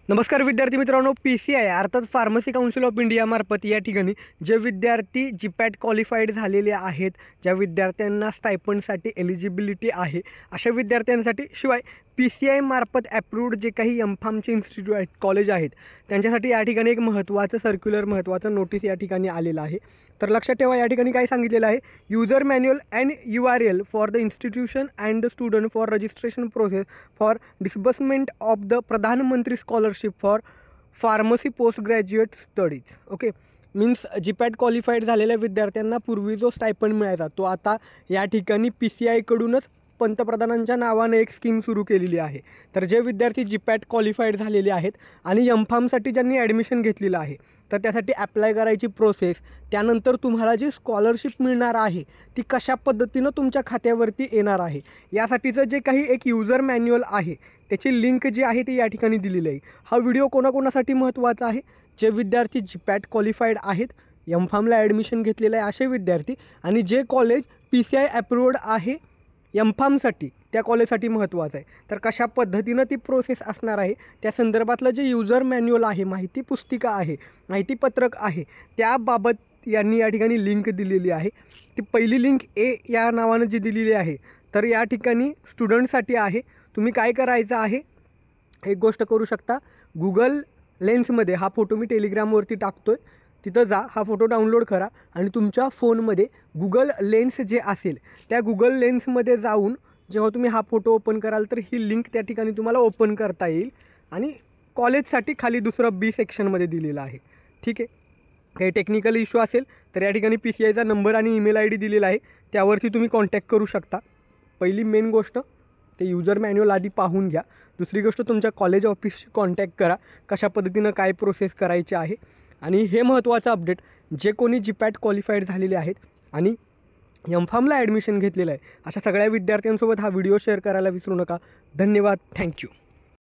नमस्कार विद्यार्थी मित्रांनो, PCI अर्थात फार्मसी काउन्सिल ऑफ इंडिया मार्फत या ठिकाणी जे विद्यार्थी GPAT क्वालिफाईड झालेले आहेत, ज्या विद्यार्थ्यांना स्टायपंडसाठी एलिजिबिलिटी आहे, अशा विद्यार्थ्यांसाठी शिवाय PCI मार्फत ॲप्रूव्ड जे काही एम-फार्मचे इन्स्टिट्यूट आहेत, कॉलेज आहेत, त्यांच्यासाठी या ठिकाणी एक महत्त्वाचं सर्क्युलर, महत्त्वाचं नोटीस या ठिकाणी आलेलं आहे. तर लक्षात ठेवा, या ठिकाणी काय सांगितलेलं आहे, user manual and URL for the institution and the student for registration process for disbursement of the Pradhanmantri scholarship for pharmacy post graduate studies. Okay, means GPAT qualified झालेल्या विद्यार्थ्यांना पूर्वी जो स्टायपंड मिळायचा तो आता या ठिकाणी PCI कडूनच पंतप्रधानांच्या नावाने एक स्कीम सुरू केलेली आहे. तर जे विद्यार्थी GPAT क्वालिफाईड झालेले आहेत आणि एम-फार्मसाठी ज्यांनी ॲडमिशन घेतलेलं आहे, तर त्यासाठी ॲप्लाय करायची प्रोसेस, त्यानंतर तुम्हाला जी स्कॉलरशिप मिळणार आहे ती कशा पद्धतीनं तुमच्या खात्यावरती येणार आहे, यासाठीचं जे काही एक युजर मॅन्युअल आहे त्याची लिंक जी आहे ती या ठिकाणी दिलेली आहे. हा व्हिडिओ कोणाकोणासाठी महत्त्वाचा आहे? जे विद्यार्थी GPAT क्वालिफाईड आहेत, एम-फार्मला ॲडमिशन घेतलेलं आहे असे विद्यार्थी, आणि जे कॉलेज PCI ॲप्रूव्ड आहे एम-फार्मसाठी, त्या कॉलेजसाठी महत्त्वाचं आहे. तर कशा पद्धतीनं ती प्रोसेस असणार आहे त्या संदर्भातलं जे युजर मॅन्युअल आहे, माहिती पुस्तिका आहे, माहितीपत्रक आहे, त्याबाबत यांनी या ठिकाणी लिंक दिलेली आहे. ती पहिली लिंक ए या नावानं जी दिलेली आहे, तर या ठिकाणी स्टुडंटसाठी आहे. तुम्ही काय करायचं आहे, एक गोष्ट करू शकता, गुगल लेन्समध्ये हा फोटो मी टेलिग्रामवरती टाकतो आहे, तिथं जा, हा फोटो डाउनलोड करा आणि तुमच्या फोनमध्ये गुगल लेन्स जे असेल त्या गुगल लेन्समध्ये जाऊन जेव्हा तुम्ही हा फोटो ओपन कराल तर ही लिंक त्या ठिकाणी तुम्हाला ओपन करता येईल. आणि कॉलेजसाठी खाली दुसरं B सेक्शनमध्ये दिलेलं आहे. ठीक आहे, काही टेक्निकल इश्यू असेल तर या ठिकाणी PCIचा नंबर आणि ईमेल ID दिलेला आहे, त्यावरती तुम्ही कॉन्टॅक्ट करू शकता. पहिली मेन गोष्ट, ते युजर मॅन्युअल आधी पाहून घ्या. दुसरी गोष्ट, तुमच्या कॉलेज ऑफिसशी कॉन्टॅक्ट करा, कशा पद्धतीनं काय प्रोसेस करायची आहे. आणि हे महत्त्वाचं अपडेट, जे कोणी GPAT क्वालिफाईड झालेले आहेत आणि एम-फार्मला ॲडमिशन घेतलेलं आहे अशा सगळ्या विद्यार्थ्यांसोबत हा व्हिडिओ शेअर करायला विसरू नका. धन्यवाद. थँक्यू.